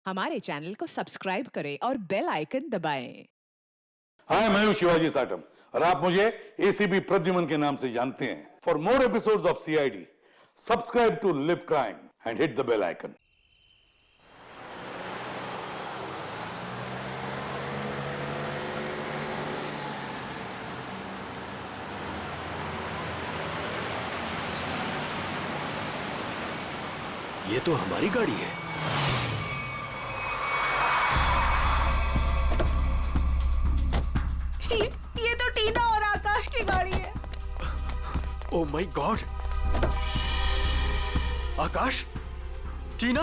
हमारे चैनल को सब्सक्राइब करें और बेल आइकन दबाएं। हाय, मैं हूं शिवाजी साटम और आप मुझे एसीपी प्रद्युमन के नाम से जानते हैं। For more episodes of CID, subscribe to Liv Crime and hit the bell icon. ये तो हमारी गाड़ी है। ये तो टीना और आकाश की गाड़ी है। Oh my God! आकाश, टीना,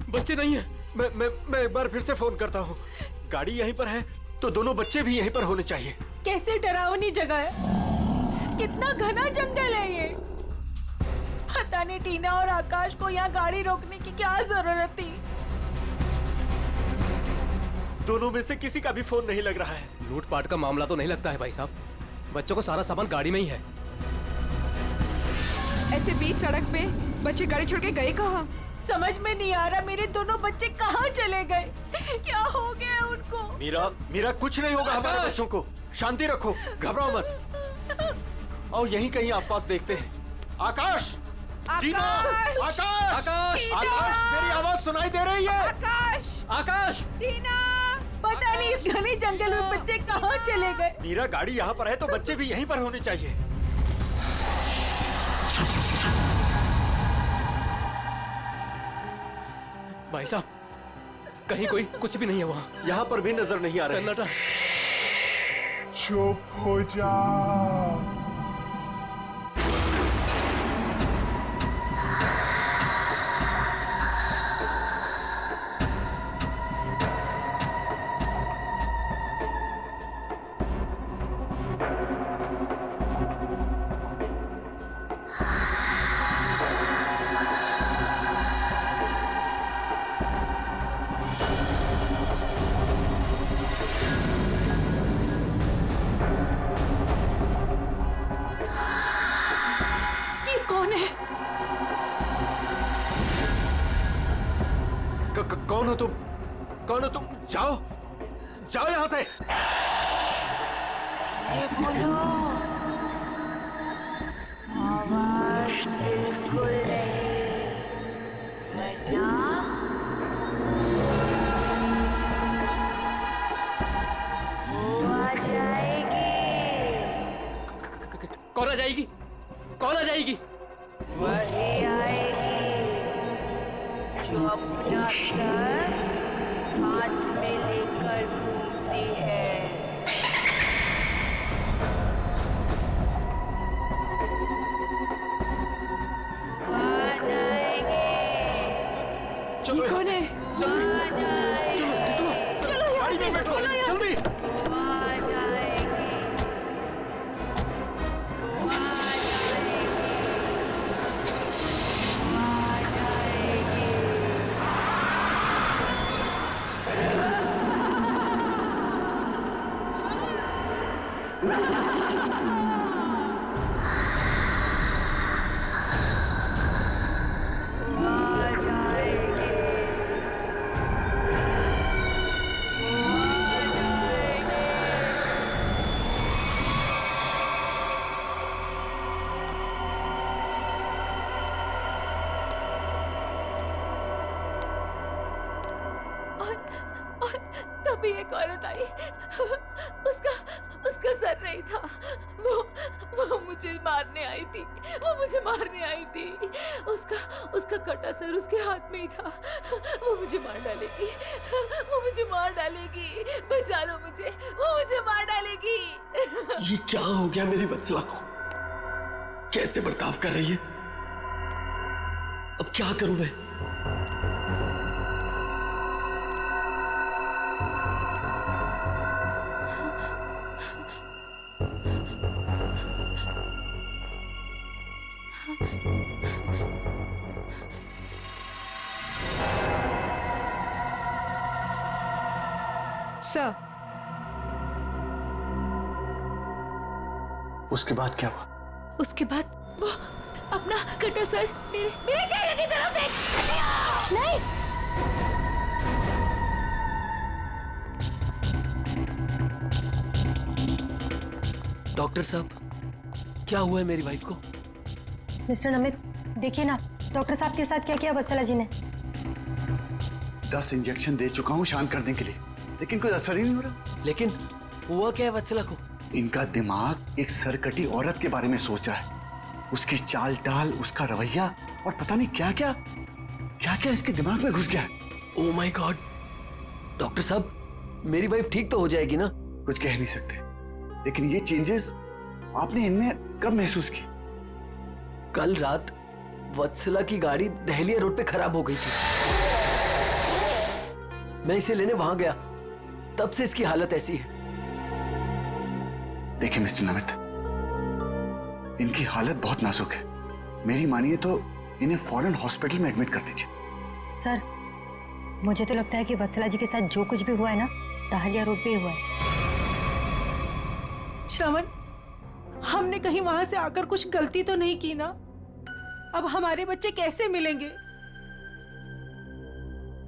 बच्चे नहीं है। मैं एक बार फिर से फोन करता हूँ। गाड़ी यहीं पर है तो दोनों बच्चे भी यहीं पर होने चाहिए। कैसे डरावनी जगह है, कितना घना जंगल है ये। पता नहीं टीना और आकाश को यहाँ गाड़ी रोकने की क्या जरूरत थी। दोनों में से किसी का भी फोन नहीं लग रहा है। लूटपाट का मामला तो नहीं लगता है भाई साहब। बच्चों को सारा सामान गाड़ी में ही है। ऐसे बीच सड़क पे बच्चे गाड़ी छोड़ के गए कहाँ? समझ में नहीं आ रहा मेरे दोनों बच्चे कहाँ चले गए। क्या हो गया उनको? मीरा कुछ नहीं होगा हमारे बच्चों को। शांति रखो, घबराओ मत। आओ यहीं कहीं आसपास देखते हैं। आकाश! टीना! आकाश! आकाश! आकाश! मेरी आवाज सुनाई दे रही है? आकाश! आकाश! टीना! पता नहीं इस घने जंगल में बच्चे कहाँ चले गए। मीरा, गाड़ी यहाँ पर है तो बच्चे भी यहीं पर होने चाहिए। भाई साहब, कहीं कोई कुछ भी नहीं है वहाँ। यहाँ पर भी नजर नहीं आ रहा है। सन्नाटा। चुप हो जा। कौन हो तुम? कौन हो तुम? जाओ जाओ यहाँ से। आवाज बिल्कुल नहीं, वरना वो आ जाएगी। कौन आ जाएगी? कौन आ जाएगी? वही आएगी जो अपना सर हाथ में लेकर घूमती है। वो आ जाएगी। चलो कौन है? जल्दी आ जाएगी। चलो गाड़ी में बैठो जल्दी। वो आ जाएगी। वो आ जाएगी। वो आ जाएगी। आ जाएगी। आ जाएगी। और तभी एक औरत आई। उसका सर नहीं था। वो मुझे मारने आई थी। वो मुझे मारने आई थी। उसका कटा सर उसके हाथ में ही था। वो मुझे मार डालेगी। वो मुझे मार डालेगी। बचा लो मुझे। वो मुझे मार डालेगी। ये क्या हो गया मेरी वत्सला को? कैसे बर्ताव कर रही है? अब क्या करूं मैं? सर, उसके बाद क्या हुआ? उसके बाद वो अपना कटा सर मेरे चेहरे की तरफ फेंक। नहीं, डॉक्टर साहब, क्या हुआ है मेरी वाइफ को? मिस्टर नमित, देखिए ना डॉक्टर साहब के साथ क्या किया वत्सला जी ने। 10 इंजेक्शन दे चुका हूँ शांत करने के लिए, लेकिन कोई असर ही नहीं हो रहा। लेकिन हुआ क्या है वत्सला को? इनका दिमाग एक सरकटी औरत के बारे में सोच रहा है। उसकी चाल टाल, उसका रवैया और पता नहीं क्या क्या इसके दिमाग में घुस गया है। Oh my God! डॉक्टर साहब, मेरी वाइफ ठीक तो हो जाएगी ना? कुछ कह नहीं सकते, लेकिन ये चेंजेस आपने इनमें कब महसूस की? कल रात वत्सला की गाड़ी दहलिया रोड पे खराब हो गई थी। मैं इसे लेने वहां गया, तब से इसकी हालत ऐसी है। देखिए मिस्टर नमित, इनकी हालत बहुत नाजुक है। मेरी मानिए तो इन्हें फौरन हॉस्पिटल में एडमिट कर दीजिए। सर, मुझे तो लगता है कि वत्सला जी के साथ जो कुछ भी हुआ है ना, दहलिया रोड पे हुआ है। श्रवण, हमने कहीं वहां से आकर कुछ गलती तो नहीं की ना? अब हमारे बच्चे कैसे मिलेंगे?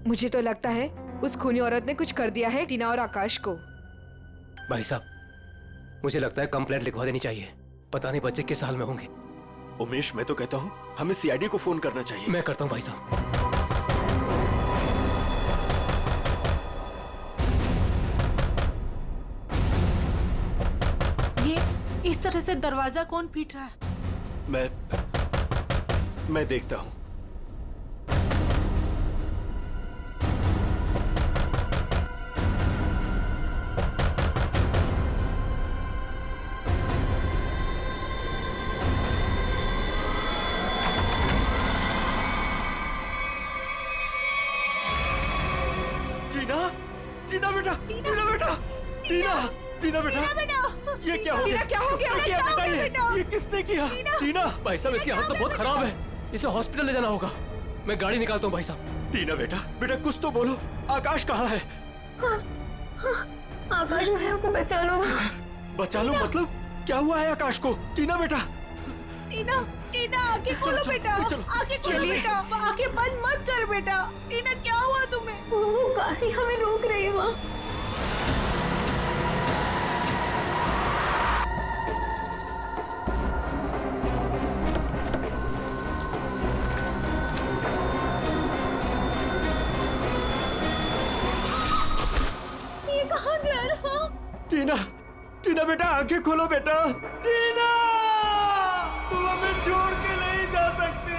मुझे तो लगता है उस खूनी औरत ने कुछ कर दिया है टीना और आकाश को। भाई साहब, मुझे लगता है कंप्लेंट लिखवा देनी चाहिए। पता नहीं बच्चे किस हाल में होंगे। उमेश, मैं तो कहता हूँ हमें सीआईडी को फोन करना चाहिए। मैं करता हूँ भाई साहब। ये इस तरह से दरवाजा कौन पीट रहा है? मैं देखता हूँ। टीना बेटा, ये क्या हो गया? क्या हो गया? किया बेटा? ये किसने किया? टीना! भाई साहब, इसकी हालत तो बहुत खराब है। इसे हॉस्पिटल ले जाना होगा। मैं गाड़ी निकालता हूँ भाई साहब। टीना बेटा कुछ तो बोलो। आकाश कहाँ है? आकाश भैया को बचा लो। बचा लो मतलब? क्या हुआ है आकाश को? टीना बेटा! टीना आंखें खोलो बेटा, आंखें खोलो बेटा, आंखें बंद मत कर बेटा। टीना, क्या हुआ तुम्हें? वो गाड़ी हमें रोक रही है वहाँ। टीना बेटा, आंखें खोलो बेटा। टीना, तुम हमें छोड़ के नहीं जा सकती।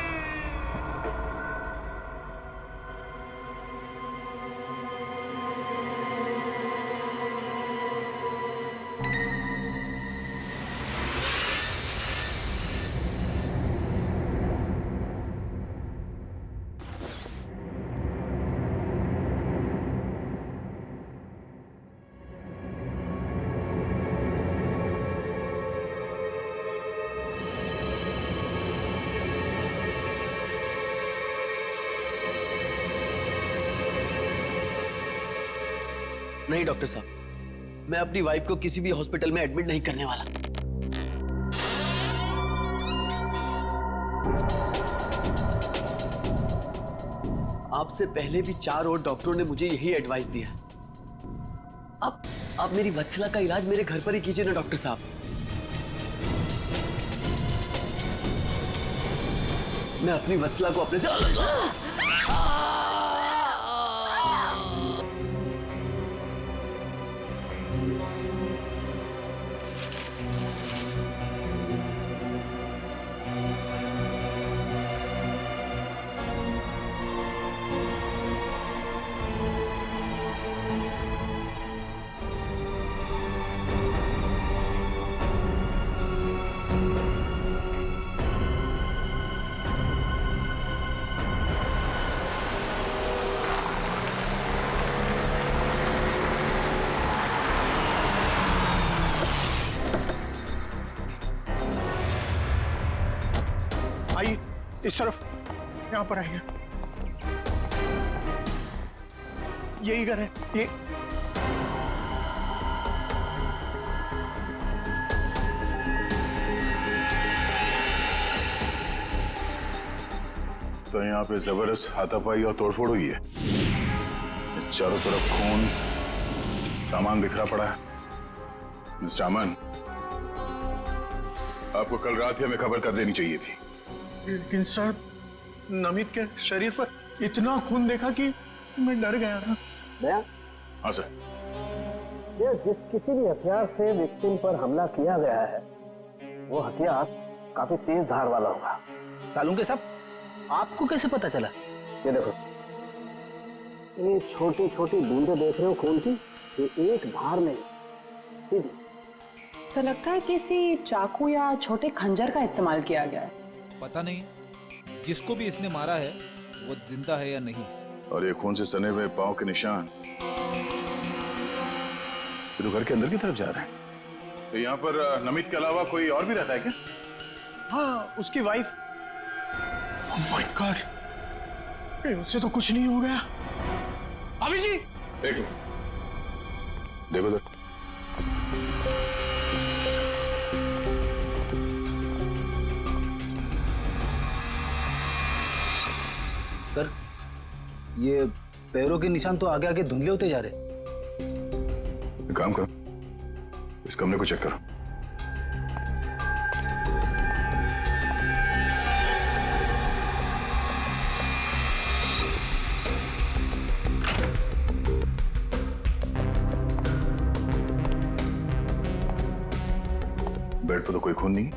नहीं डॉक्टर साहब, मैं अपनी वाइफ को किसी भी हॉस्पिटल में एडमिट नहीं करने वाला। आपसे पहले भी 4 और डॉक्टरों ने मुझे यही एडवाइस दिया। अब मेरी वत्सला का इलाज मेरे घर पर ही कीजिए ना डॉक्टर साहब। मैं अपनी वत्सला को अपने आइए इस तरफ, यहाँ पर आइए। यही घर है ये। तो यहाँ पे जबरदस्त हाथापाई और तोड़फोड़ हुई है। चारों तरफ खून, सामान बिखरा पड़ा है। मिस्टर अमन, आपको कल रात ही हमें खबर कर देनी चाहिए थी। लेकिन सर, नमित के शरीर पर इतना खून देखा कि मैं डर गया था। हाँ सर। ये जिस किसी भी हथियार से विक्टिम पर हमला किया गया है, वो हथियार काफी तेज धार वाला होगा। सालूंके साहब, आपको कैसे पता चला? ये देखो, ये छोटी छोटी बूंदें देख रहे हो खून की, ये एक धार में सीधी। सर लगता है किसी चाकू या छोटे खंजर का इस्तेमाल किया गया है। पता नहीं जिसको भी इसने मारा है वो जिंदा है या नहीं। और ये खून से सने हुए पांव के निशान तो घर के अंदर की तरफ जा रहे हैं। तो यहाँ पर नमित के अलावा कोई और भी रहता है क्या? हाँ, उसकी वाइफ। ओह माय गॉड, कहीं उससे तो कुछ नहीं हो गया। अभी जी देखो तो। सर, ये पैरों के निशान तो आगे आगे धुंधले होते जा रहे। एक काम करो, इस कमरे को चेक करो। बेड पर तो कोई खून नहीं।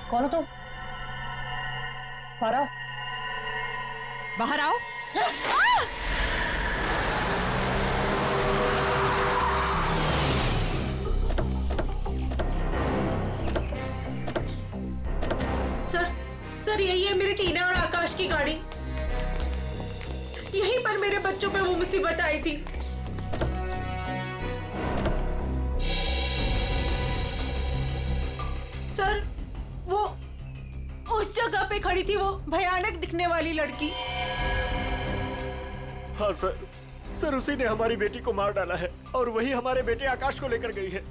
कौन हो तुम? बाहर आओ। बाहर आओ। सर यही है मेरी टीना और आकाश की गाड़ी। यहीं पर मेरे बच्चों पे वो मुसीबत आई थी। सर वो उस जगह पे खड़ी थी वो भयानक दिखने वाली लड़की। हाँ सर उसी ने हमारी बेटी को मार डाला है और वही हमारे बेटे आकाश को लेकर गई है।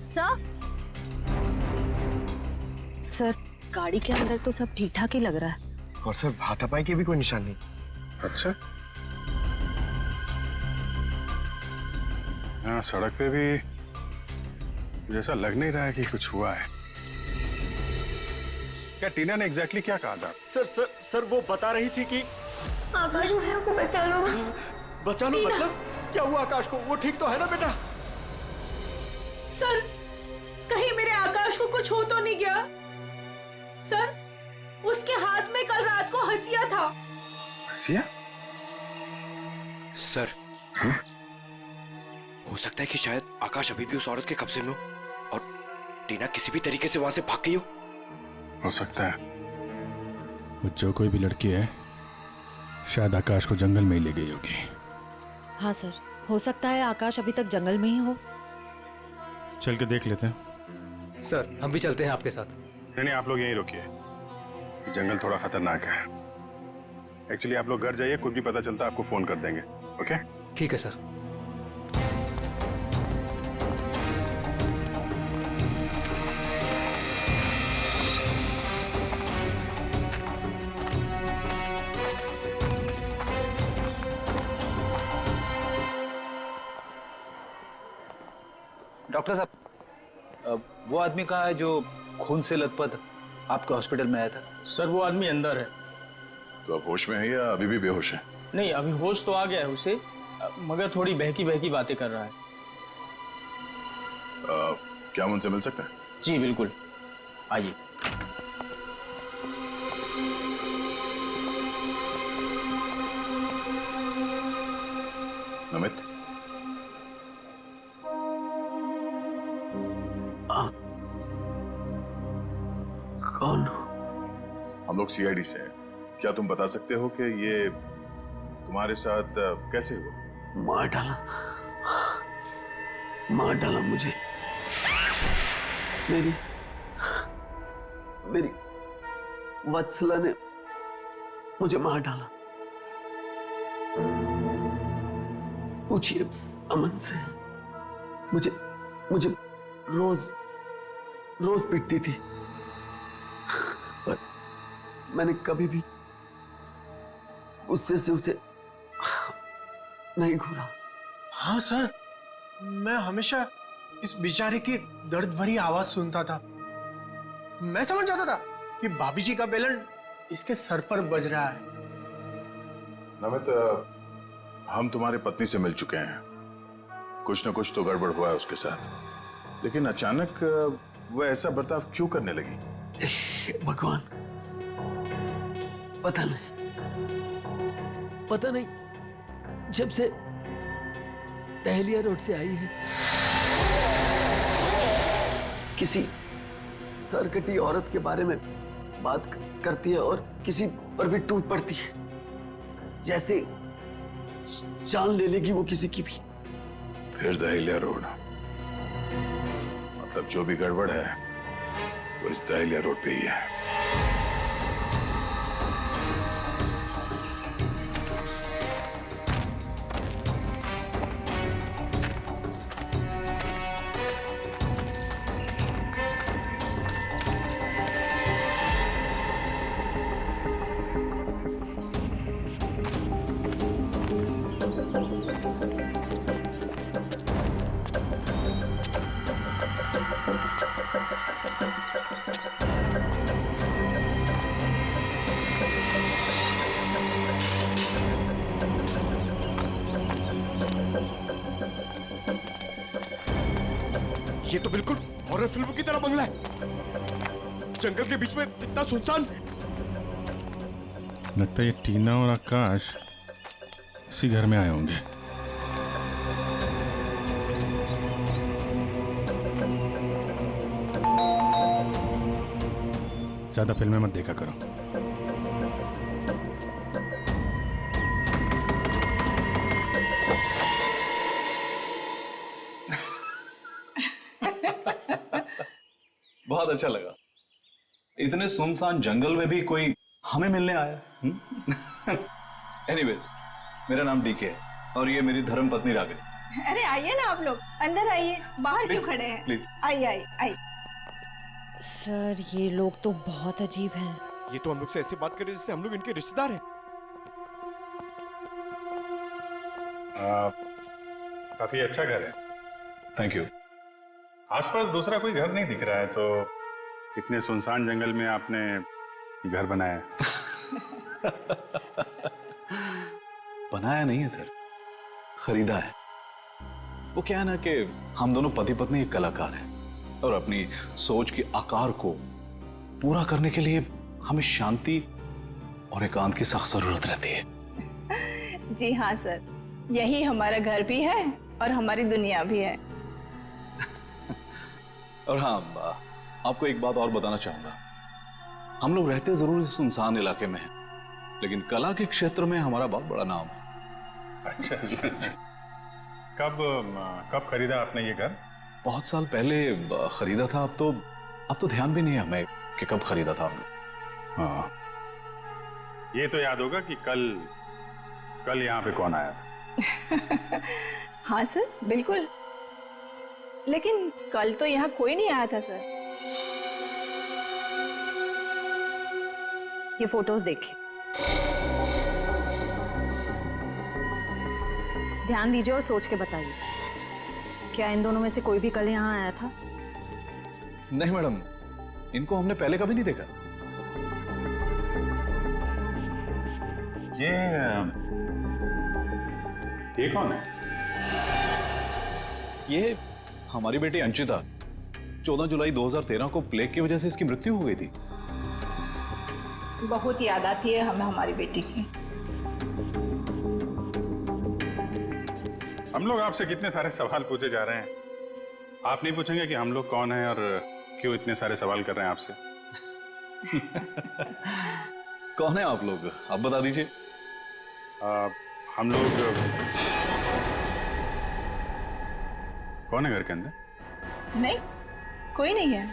सर गाड़ी के अंदर तो सब ठीक ठाक ही लग रहा है। और सर हाथापाई की भी कोई निशान नहीं। अच्छा, यहाँ सड़क पे भी जैसा लग नहीं रहा है कि कुछ हुआ है। क्या टीना ने एग्जैक्टली क्या कहा था? सर वो बता रही थी कि आकाश भैया को बचा लो। बचा लो मतलब क्या हुआ आकाश को? वो ठीक तो है ना बेटा? सर कहीं मेरे आकाश को कुछ हो तो नहीं गया? सर उसके हाथ में कल रात को हंसिया था। हंसिया? सर हो सकता है कि शायद आकाश अभी भी उस औरत के कब्जे में हो और टीना किसी भी तरीके से वहां से भाग गई हो सकता है। वो जो कोई भी लड़की है शायद आकाश को जंगल में ही ले गई होगी। हाँ सर, हो सकता है आकाश अभी तक जंगल में ही हो। चल के देख लेते हैं। सर हम भी चलते हैं आपके साथ। नहीं, आप लोग यहीं रुकिए, जंगल थोड़ा खतरनाक है। एक्चुअली आप लोग घर जाइए, कुछ भी पता चलता आपको फोन कर देंगे। ओके? ठीक है सर। डॉक्टर साहब, वो आदमी कहाँ है जो खून से लथपथ आपके हॉस्पिटल में आया था? सर वो आदमी अंदर है। तो अब होश में है या अभी भी बेहोश है? नहीं, अभी होश तो आ गया है उसे, मगर थोड़ी बहकी बहकी बातें कर रहा है। क्या हम उनसे मिल सकते हैं? जी बिल्कुल, आइए। नमित, कौन? हम लोग सीआईडी से हैं। क्या तुम बता सकते हो कि ये तुम्हारे साथ कैसे हुआ? मार डाला मुझे। मेरी वत्सला ने मुझे मार डाला। पूछिए अमन से। मुझे रोज पिटती थी, पर मैंने कभी भी गुस्से से उसे नहीं घूरा। हाँ सर, मैं हमेशा इस बेचारे की दर्द भरी आवाज सुनता था। मैं समझ जाता था कि भाभी जी का बेलन इसके सर पर बज रहा है। नमित, हम तुम्हारी पत्नी से मिल चुके हैं। कुछ न कुछ तो गड़बड़ हुआ है उसके साथ, लेकिन अचानक वो ऐसा बर्ताव क्यों करने लगी? भगवान, पता नहीं, जब से दहलिया रोड से आई है किसी सरकटी औरत के बारे में बात करती है और किसी पर भी टूट पड़ती है, जैसे जान ले लेगी वो किसी की भी। फिर दहलिया रोड, मतलब जो भी गड़बड़ है वो इस दहलिया रोड पे ही है। ये तो बिल्कुल हॉरर फिल्म की तरह बंगला है, जंगल के बीच में इतना सुनसान। लगता है ये टीना और आकाश इसी घर में आए होंगे। ज्यादा फिल्में मत देखा करो। बहुत अच्छा लगा, इतने सुनसान जंगल में भी कोई हमें मिलने आया। एनीवेज, मेरा नाम डीके है और ये मेरी धर्म पत्नी रागिनी। अरे आइए ना आप लोग, अंदर आइए, बाहर क्यों खड़े हैं? प्लीज आइए आइए आइए। सर, ये लोग तो बहुत अजीब हैं। ये तो हम लोग से ऐसी बात कर रहे जैसे हम लोग इनके रिश्तेदार हैं। काफी अच्छा घर है। Thank you. आसपास दूसरा कोई घर नहीं दिख रहा है, तो इतने सुनसान जंगल में आपने ये घर बनाया? बनाया नहीं है सर, खरीदा है। वो क्या है ना कि हम दोनों पति पत्नी एक कलाकार हैं और अपनी सोच के आकार को पूरा करने के लिए हमें शांति और एकांत की सख्त जरूरत रहती है। जी हाँ सर, यही हमारा घर भी है और हमारी दुनिया भी है। और हाँ, आपको एक बात और बताना चाहूंगा। हम लोग रहते जरूर इस सुनसान इलाके में हैं, लेकिन कला के क्षेत्र में हमारा बहुत बड़ा नाम है। अच्छा जी। कब खरीदा आपने ये घर? बहुत साल पहले खरीदा था। अब तो ध्यान भी नहीं है हमें कि कब खरीदा था हमने। हाँ, ये तो याद होगा कि कल यहाँ पे कौन आया था? हाँ सर, बिल्कुल, लेकिन कल तो यहाँ कोई नहीं आया था सर। ये फोटोज देखिए, ध्यान दीजिए और सोच के बताइए, क्या इन दोनों में से कोई भी कल यहाँ आया था? नहीं मैडम, इनको हमने पहले कभी नहीं देखा। ये कौन है? ये हमारी बेटी अंशिता। 14 जुलाई 2013 को प्लेग की वजह से इसकी मृत्यु हो गई थी। बहुत याद आती है हमें हमारी बेटी की। हम लोग आपसे कितने सारे सवाल पूछे जा रहे हैं, आप नहीं पूछेंगे कि हम लोग कौन हैं और क्यों इतने सारे सवाल कर रहे हैं आपसे? कौन है आप लोग, आप बता दीजिए। हम लोग कौन है घर के अंदर? नहीं, कोई नहीं है।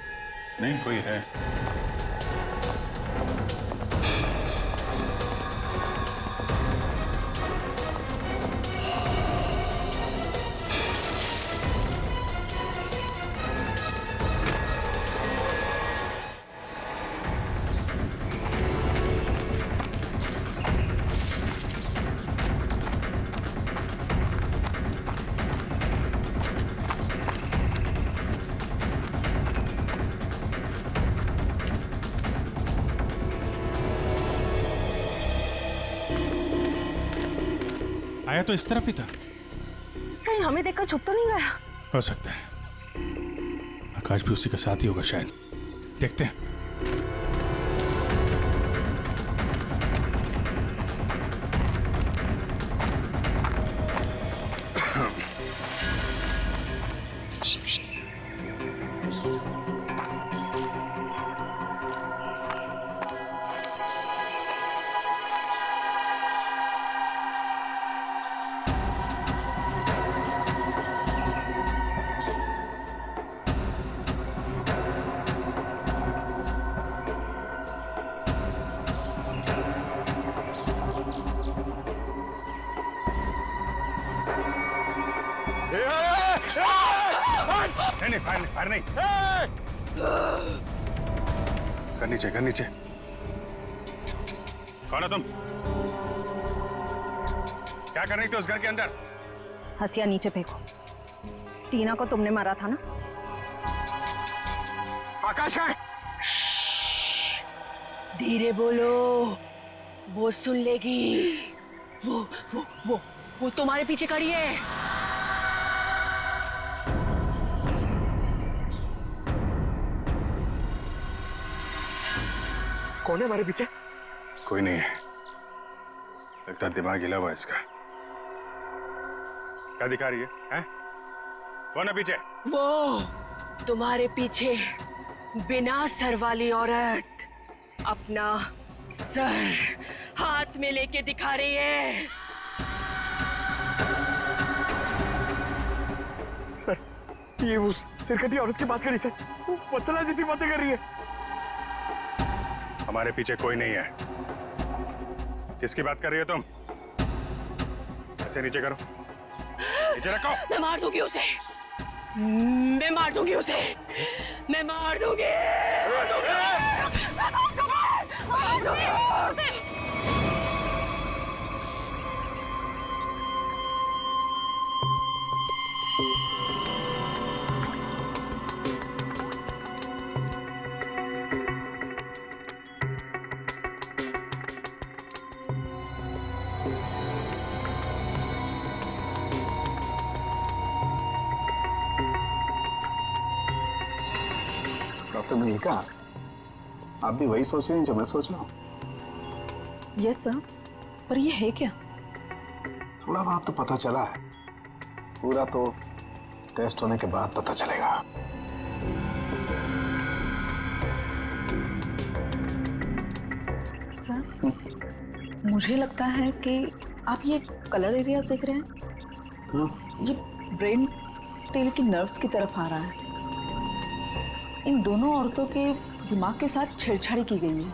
नहीं, कोई है। आया तो इस तरफ ही था। कहीं हमें देखकर छुप तो नहीं गया? हो सकता है आकाश भी उसी का साथ ही होगा शायद। देखते हैं। नहीं, फायर नहीं। कर नीचे। कौन हो तुम? क्या कर रही थी उस घर के अंदर? हसिया नीचे फेंको। टीना को तुमने मारा था ना? आकाश का है? धीरे बोलो, वो सुन लेगी। वो तुम्हारे पीछे खड़ी है। कौन है हमारे पीछे? कोई नहीं है, लगता दिमाग हिला हुआ इसका। क्या दिखा रही है? कौन है पीछे? वो तुम्हारे पीछे बिना सर वाली औरत अपना सर हाथ में लेके दिखा रही है। सर, ये उस सिरकटी औरत की बात कर रही सर। वत्सला जैसी बातें कर रही है। हमारे पीछे कोई नहीं है। किसकी बात कर रही हो तुम? ऐसे नीचे करो, नीचे रखो। मैं मार दूंगी उसे। मैं मार दूंगी उसे। मैं मार दूंगी। डॉक्टर मलिका, आप भी वही सोच रही हैं जो मैं सोच रहा हूँ? यस सर, पर ये है क्या? थोड़ा बहुत तो पता चला है, पूरा तो टेस्ट होने के बाद पता चलेगा। सर, मुझे लगता है कि आप ये कलर एरिया देख रहे हैं। ये ब्रेन टेल की नर्व्स की तरफ आ रहा है। इन दोनों औरतों के दिमाग के साथ छेड़छाड़ी की गई है।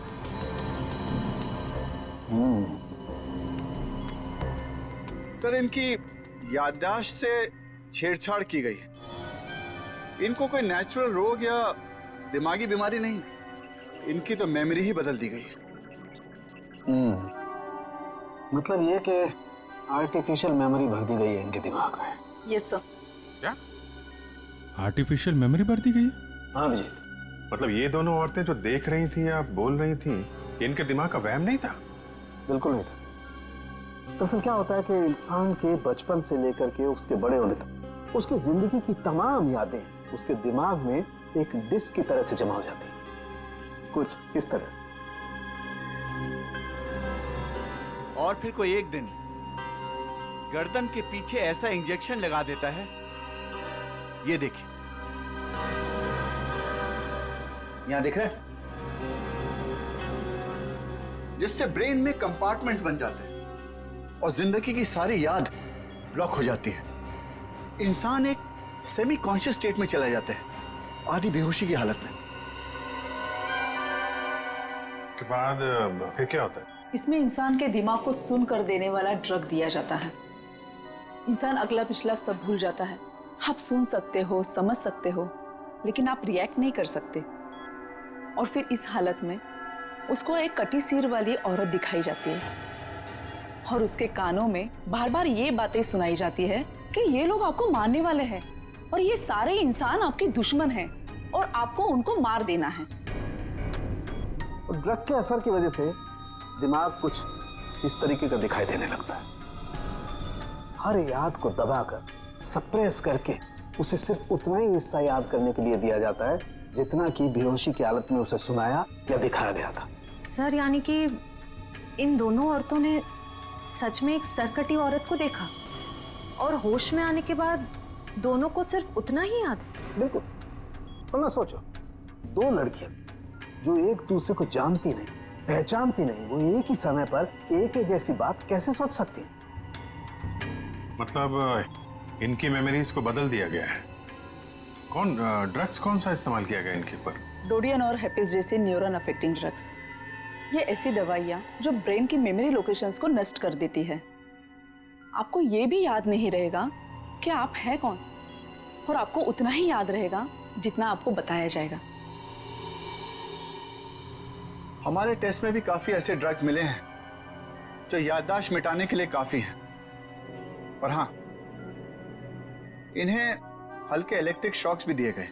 सर, इनकी याददाश्त से छेड़छाड़ की गई। इनको कोई नेचुरल रोग या दिमागी बीमारी नहीं, इनकी तो मेमोरी ही बदल दी गई है। मतलब ये कि आर्टिफिशियल मेमोरी भर दी गई है इनके दिमाग में। Yes sir. क्या आर्टिफिशियल मेमोरी भर दी गई? हाँ जी। मतलब ये दोनों औरतें जो देख रही थी या बोल रही थी, इनके दिमाग का वहम नहीं था? बिल्कुल नहीं था। दरअसल क्या होता है कि इंसान के बचपन से लेकर के उसके बड़े होने तक उसकी जिंदगी की तमाम यादें उसके दिमाग में एक डिस्क की तरह से जमा हो जाती हैं, कुछ इस तरह से। और फिर कोई एक दिन गर्दन के पीछे ऐसा इंजेक्शन लगा देता है, ये देखिए, यहां दिख रहा है, जिससे ब्रेन में कंपार्टमेंट्स बन जाते हैं और जिंदगी की सारी याद ब्लॉक हो जाती है। इंसान एक सेमी कॉन्शियस स्टेट में चला जाता है, आधी बेहोशी की हालत में। के बाद फिर क्या होता है? इसमें इंसान के दिमाग को सुन कर देने वाला ड्रग दिया जाता है। इंसान अगला पिछला सब भूल जाता है। आप सुन सकते हो, समझ सकते हो, लेकिन आप रिएक्ट नहीं कर सकते। और फिर इस हालत में उसको एक कटी सिर वाली औरत दिखाई जाती है और उसके कानों में बार बार ये बातें सुनाई जाती है कि ये लोग आपको मारने वाले हैं और ये सारे इंसान आपके दुश्मन हैं और आपको उनको मार देना है। और ड्रग के असर की वजह से दिमाग कुछ इस तरीके का दिखाई देने लगता है। हर याद को दबाकर, सप्रेस करके उसे सिर्फ उतना ही हिस्सा याद करने के लिए दिया जाता है जितना कि बेहोशी की हालत में उसे सुनाया या दिखाया गया था। सर यानी कि इन दोनों औरतों ने सच में एक सरकटी औरत को देखा और होश में आने के बाद दोनों को सिर्फ उतना ही याद है। बिल्कुल। वरना सोचो, दो लड़कियां जो एक दूसरे को जानती नहीं, पहचानती नहीं, वो एक ही समय पर एक ही जैसी बात कैसे सोच सकती हैं? मतलब इनकी मेमोरीज को बदल दिया गया है। ड्रग्स कौन सा इस्तेमाल किया गया इनके ऊपर? डोडियन और हेपिस जैसे न्यूरॉन अफेक्टिंग ड्रग्स। ये ऐसी दवाइयाँ जो ब्रेन की मेमोरी लोकेशंस को नष्ट कर देती है। आपको ये भी याद नहीं रहेगा कि आप हैं कौन, और आपको उतना ही याद रहेगा जितना आपको बताया जाएगा। हमारे टेस्ट में भी काफी ऐसे ड्रग्स मिले हैं जो याददाश्त मिटाने के लिए काफी हैं, और हाँ, इन्हें हल्के इलेक्ट्रिक शॉक्स भी दिए गए।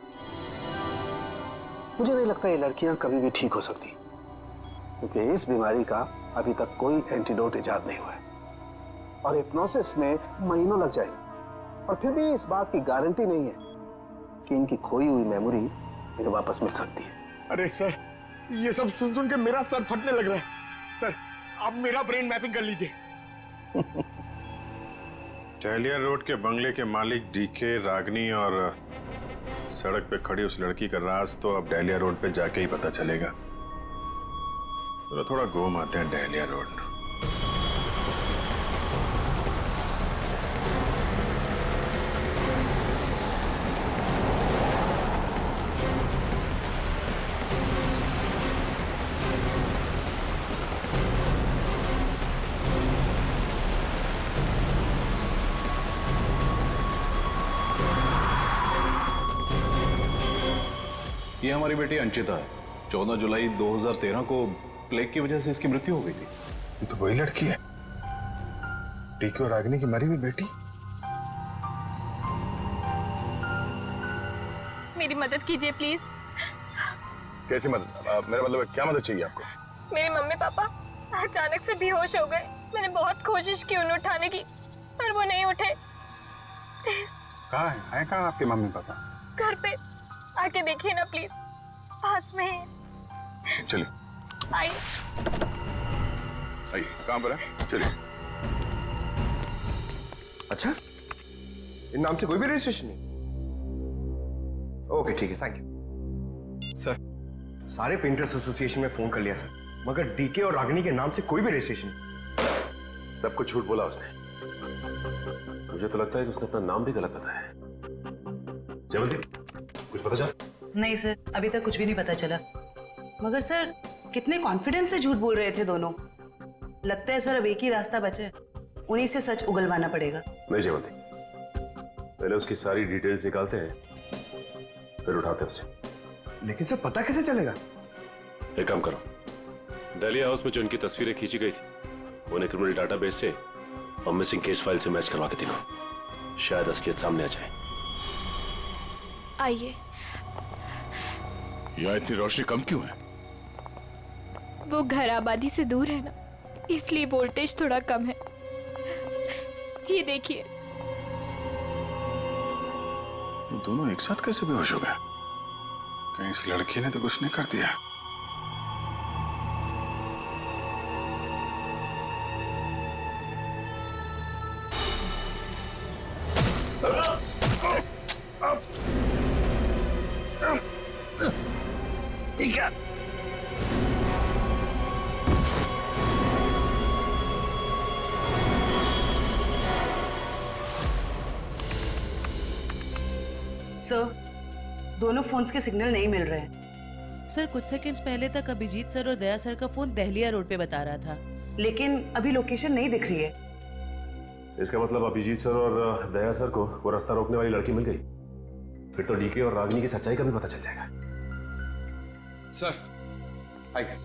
मुझे नहीं लगता ये लड़कियां कभी भी ठीक हो सकती, क्योंकि इस बीमारी का अभी तक कोई एंटीडोट इजाद नहीं हुआ है और हिप्नोसिस में महीनों लग जाएंगे, और फिर भी इस बात की गारंटी नहीं है कि इनकी खोई हुई मेमोरी इन्हें वापस मिल सकती है। अरे सर, ये सब सुन के मेरा सर फटने लग रहा है। सर, आप मेरा ब्रेन मैपिंग कर लीजिए। डहलिया रोड के बंगले के मालिक डीके, रागनी और सड़क पे खड़ी उस लड़की का राज तो अब डहलिया रोड पे जाके ही पता चलेगा। तो थोड़ा घूम आते हैं डहलिया रोड। ये हमारी बेटी अंचिता है। 14 जुलाई 2013 को प्लेग की वजह से इसकी मृत्यु हो गई थी। ये तो वही लड़की है, डीके और रागिनी की मरी हुई बेटी। मेरी मदद कीजिए प्लीज। कैसी मदद? मेरा मतलब क्या मदद चाहिए आपको? मेरे मम्मी पापा अचानक से बेहोश हो गए। मैंने बहुत कोशिश की उन्हें उठाने की, पर वो नहीं उठे। कहाँ है कहाँ आपके मम्मी पापा? घर पे आके देखिए ना प्लीज, पास में है। चलिए आइए। आइए, कहाँ पर है? चलिए। अच्छा, इन नाम से कोई भी रजिस्ट्रेशन नहीं? ओके ठीक है, थैंक यू। सर, सारे पेंटर्स एसोसिएशन में फोन कर लिया सर, मगर डीके और रागिनी के नाम से कोई भी रजिस्ट्रेशन नहीं। सब कुछ झूठ बोला उसने। मुझे तो लगता है कि उसने अपना नाम भी गलत बताया है। जयवंती, कुछ पता चला? नहीं सर, अभी तक कुछ भी नहीं पता चला। मगर सर, कितने कॉन्फिडेंस से झूठ बोल रहे थे दोनों। लगता है सर अब एक ही रास्ता बचा है, उन्हीं से सच उगलवाना पड़ेगा। नहीं जयवंती, पहले उसकी सारी डिटेल्स निकालते हैं, फिर उठाते हैं उसे। लेकिन सर पता कैसे चलेगा? एक काम करो, डहलिया हाउस में जो उनकी तस्वीरें खींची गई थी उन्हें क्रिमिनल डाटाबेस से और मिसिंग केस फाइल से मैच करवा के देखो, शायद असलियत सामने आ जाए। आइए। यहाँ इतनी रोशनी कम क्यों है? वो घर आबादी से दूर है ना, इसलिए वोल्टेज थोड़ा कम है। ये देखिए। दोनों एक साथ कैसे बेहोश हो गए? कहीं इस लड़की ने तो कुछ नहीं कर दिया? ठीक है। सर, दोनों फोन्स के सिग्नल नहीं मिल रहे हैं। सर, कुछ सेकंड्स पहले तक अभिजीत सर और दया सर का फोन दहलिया रोड पे बता रहा था, लेकिन अभी लोकेशन नहीं दिख रही है। इसका मतलब अभिजीत सर और दया सर को वो रास्ता रोकने वाली लड़की मिल गई। फिर तो डीके और रागिनी की सच्चाई का भी पता चल जाएगा। सर, आइए।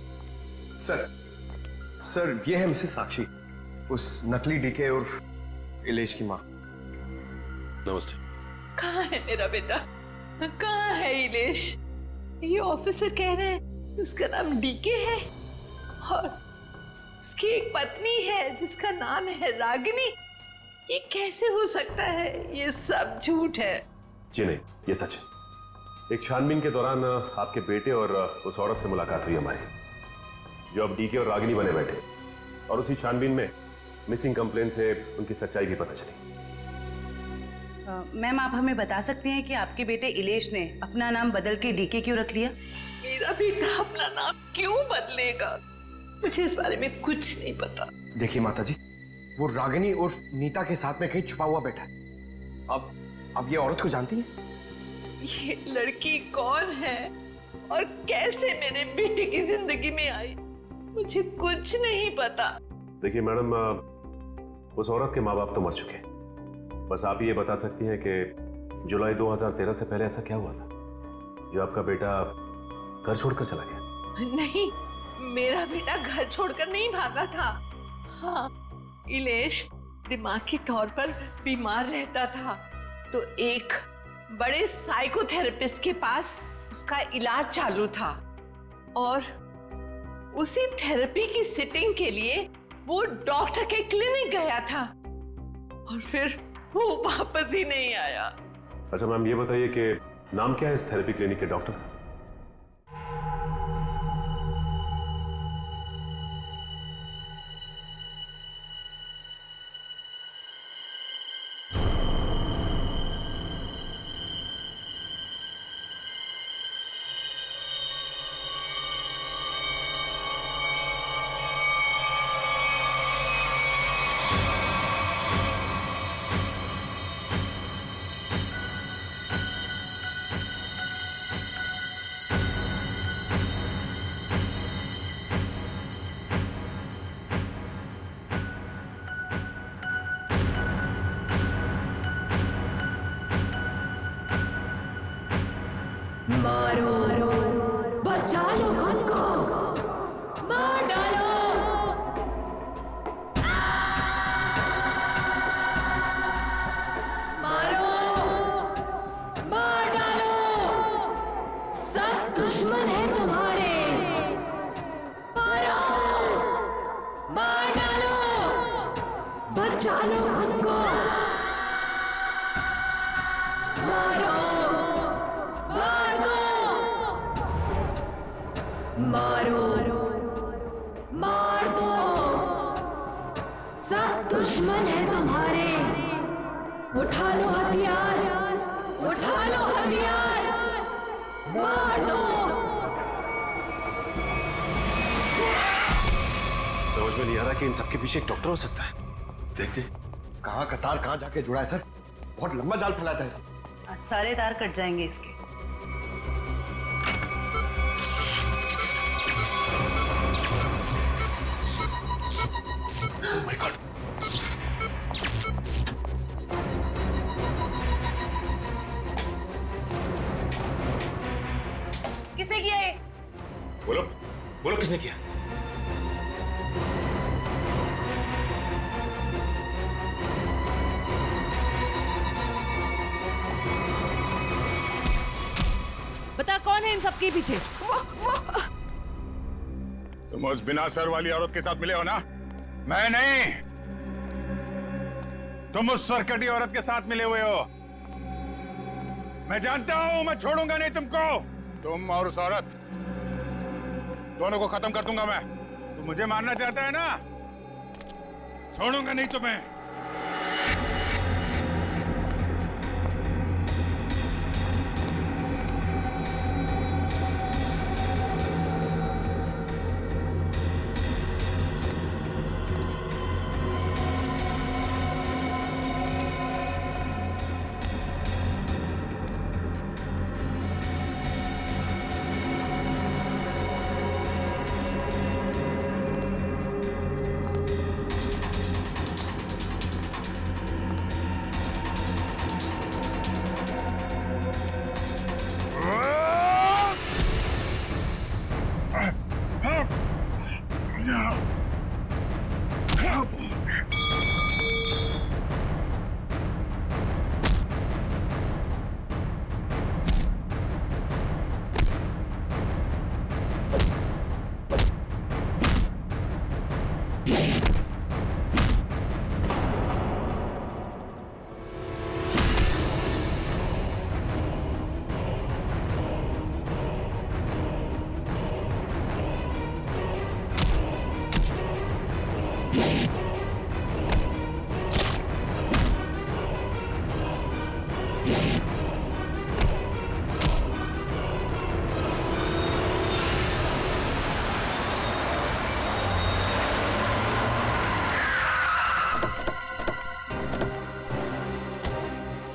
सर, ये है मिसेस साक्षी, उस नकली डीके और इलेश की माँ। नमस्ते। कहाँ है मेरा बेटा? कहाँ है इलेश? ये ऑफिसर कह रहे हैं उसका नाम डीके है और उसकी एक पत्नी है जिसका नाम है रागिनी। ये कैसे हो सकता है? ये सब झूठ है। जी नहीं, ये सच है। एक छानबीन के दौरान आपके बेटे और उस औरत से मुलाकात हुई हमारी, जो अब डीके और रागिनी बने बैठे, और उसी छानबीन में मिसिंग कंप्लेन से उनकी सच्चाई भी पता चली। मैम, आप हमें बता सकते हैं कि आपके बेटे इलेश ने अपना नाम बदल के डीके क्यों रख लिया? मेरा बेटा अपना नाम क्यों बदलेगा? मुझे इस बारे में कुछ नहीं पता। देखिए माताजी, वो रागिनी उर्फ नीता के साथ में कहीं छुपा हुआ बैठा है। अब ये औरत को जानती है? ये लड़की कौन है और कैसे मेरे बेटे की जिंदगी में आई, मुझे कुछ नहीं पता। देखिए मैडम, उस औरत के माँ बाप तो मर चुके हैं। बस आप ये बता सकती हैं कि जुलाई 2013 से पहले ऐसा क्या हुआ था जो आपका बेटा घर छोड़कर चला गया? नहीं, मेरा बेटा घर छोड़कर नहीं भागा था। हाँ, इलेश दिमागी तौर पर बीमार रहता था, तो एक बड़े साइकोथेरेपिस्ट के पास उसका इलाज चालू था, और उसी थेरेपी की सिटिंग के लिए वो डॉक्टर के क्लिनिक गया था, और फिर वो वापस ही नहीं आया। अच्छा मैम, ये बताइए कि नाम क्या है इस थेरेपी क्लिनिक के डॉक्टर का? मारो, बचा लो खुद को, मार डालो। मारो, मार डालो, सब दुश्मन है तुम्हारे। मारो, मार डालो, बचा लो खुद को। मारो, मारो, मार दो, सब दुश्मन है तुम्हारे। उठा लो हथियार, उठा लो हथियार, मार दो। समझ में नहीं आ रहा कि इन सबके पीछे एक डॉक्टर हो सकता है। देखते कहाँ का तार कहाँ जाके जुड़ा है सर। बहुत लंबा जाल फैलाता है सर। आज सारे तार कट जाएंगे इसके। Oh my God. किसने किया ये? बोलो, बोलो किसने किया? बता कौन है इन सबके पीछे? तुम उस बिना सर वाली औरत के साथ मिले हो ना? मैं नहीं, तुम उस सरकटी औरत के साथ मिले हुए हो। मैं जानता हूं, मैं छोड़ूंगा नहीं तुमको। तुम और उस औरत दोनों को खत्म कर दूंगा मैं। तुम मुझे मारना चाहता है ना? छोड़ूंगा नहीं तुम्हें।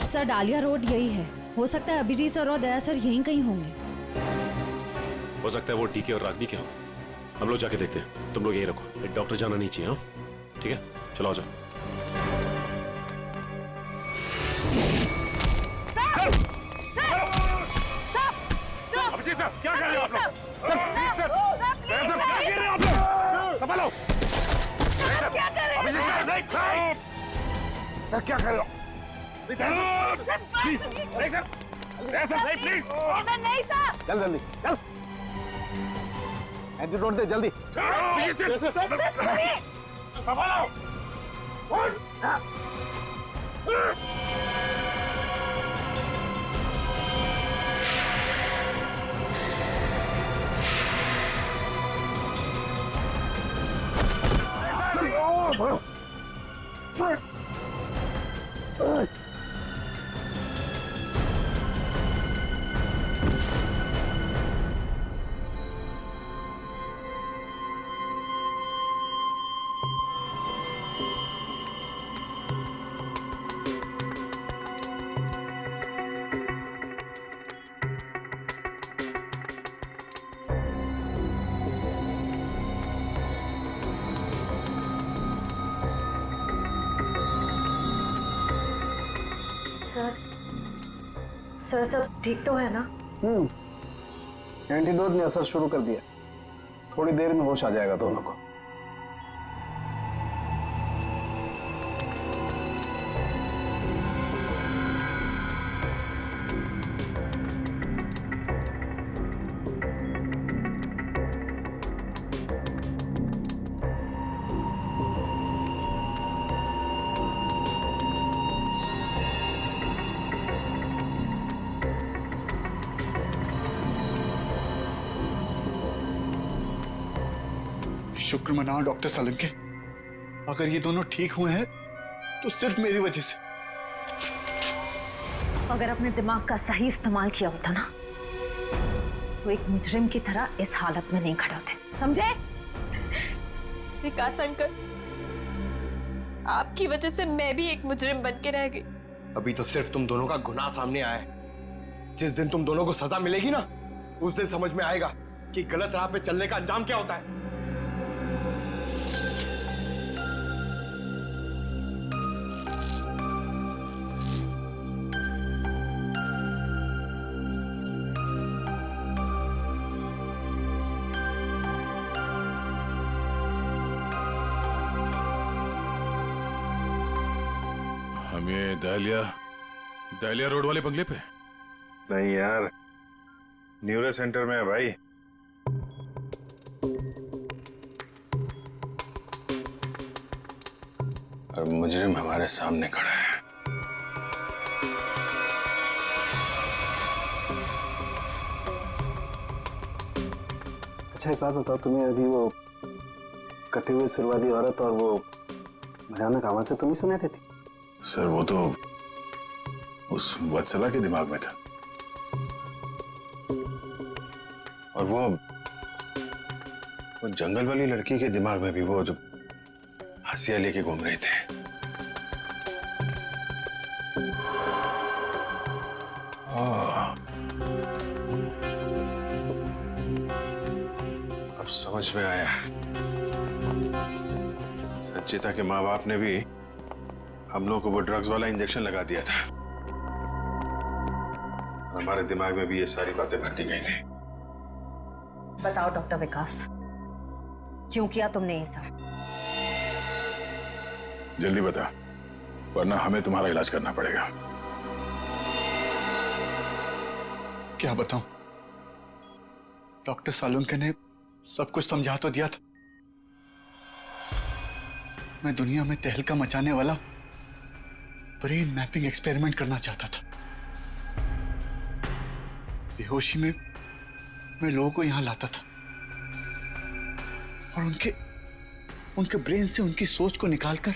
सर डालिया रोड यही है। हो सकता है अभिजीत सर और दया सर यहीं कहीं होंगे। हो सकता है वो डीके और रागनी क्या हो। हम लोग जाके देखते हैं, तुम लोग यहीं रखो। एक डॉक्टर जाना नहीं चाहिए। हाँ ठीक है, चलो आ जाओ। अभिजीत सर, क्या कर रहे हो आप लोग? सर, क्या कर रहे हो आप लोग? संभालो। अभिजीत सर, सर क्या कर रहे हो? Please, please. नहीं सर। चल जल्दी, चल। एंटीडोट दे जल्दी। संभालो। सर सब ठीक तो है ना? एंटीडोट ने असर शुरू कर दिया। थोड़ी देर में होश आ जाएगा दोनों को। शुक्र मनाओ डॉक्टर सालुंके, अगर ये दोनों ठीक हुए हैं तो सिर्फ मेरी वजह से। अगर अपने दिमाग का सही इस्तेमाल किया होता ना, तो एक मुजरिम की तरह इस हालत में नहीं खड़े होते, समझे? विकास अंकल, आपकी वजह से मैं भी एक मुजरिम बन के रह गई। अभी तो सिर्फ तुम दोनों का गुनाह सामने आया है। जिस दिन तुम दोनों को सजा मिलेगी ना, उस दिन समझ में आएगा कि गलत राह पे चलने का अंजाम क्या होता है। हम ये दहलिया रोड वाले बंगले पे? नहीं यार, न्यूरो सेंटर में है भाई। और मुजरिम हमारे सामने खड़ा है। अच्छा एक बात बताओ, तुम्हें अभी वो कटे हुए सिर वाली औरत और वो भयानक आवाज से तुम ही सुने थे? सर वो तो उस वत्सला के दिमाग में था, और वो जंगल वाली लड़की के दिमाग में भी वो जो हंसिया लेके घूम रहे थे। अब समझ में आया, संचिता के माँ बाप ने भी हम लोग को वो ड्रग्स वाला इंजेक्शन लगा दिया था। हमारे दिमाग में भी ये सारी बातें भरती गई थी। बताओ डॉक्टर विकास, क्यों किया तुमने ये सब? जल्दी बता, वरना हमें तुम्हारा इलाज करना पड़ेगा। क्या बताऊं, डॉक्टर सालुंके ने सब कुछ समझा तो दिया था। मैं दुनिया में तहलका मचाने वाला ब्रेन मैपिंग एक्सपेरिमेंट करना चाहता था। बेहोशी में मैं लोगों को यहां लाता था और उनके ब्रेन से उनकी सोच को निकालकर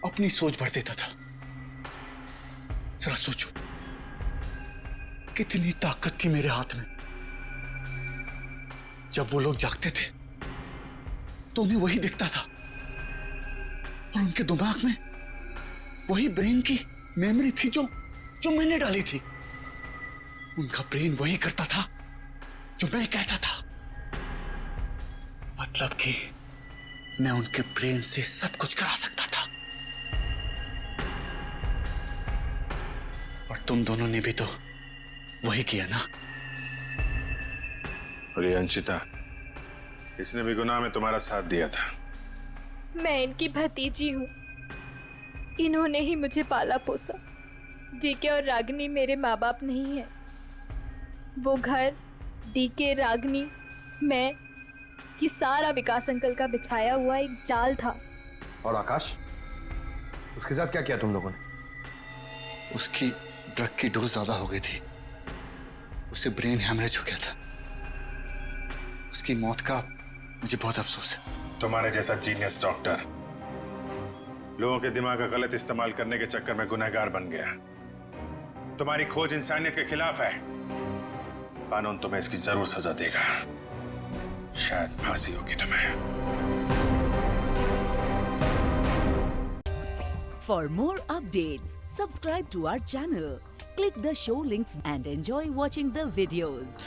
अपनी सोच भर देता था। जरा सोचो, कितनी ताकत थी मेरे हाथ में। जब वो लोग जागते थे तो उन्हें वही दिखता था और उनके दिमाग में वही ब्रेन की मेमोरी थी जो जो मैंने डाली थी। उनका ब्रेन वही करता था जो मैं कहता था। मतलब कि मैं उनके ब्रेन से सब कुछ करा सकता था। और तुम दोनों ने भी तो वही किया ना। अरे अंशिता, इसने भी गुनाह में तुम्हारा साथ दिया था। मैं इनकी भतीजी हूँ, इन्होंने ही मुझे पाला पोसा। डीके और रागिनी मेरे माँ बाप नहीं है। वो घर, डीके, रागिनी, मैं, ये सारा विकास अंकल का बिछाया हुआ एक जाल था। और आकाश, उसके साथ क्या किया तुम लोगों ने? उसकी ड्रग की डोज ज्यादा हो गई थी, उसे ब्रेन हैमरेज हो गया था। उसकी मौत का मुझे बहुत अफसोस है। तुम्हारे जैसा जीनियस डॉक्टर लोगों के दिमाग का गलत इस्तेमाल करने के चक्कर में गुनहगार बन गया। तुम्हारी खोज इंसानियत के खिलाफ है। कानून तुम्हें इसकी जरूर सजा देगा। शायद फांसी होगी तुम्हें। For more updates, subscribe to our channel, click the show links and enjoy watching the videos.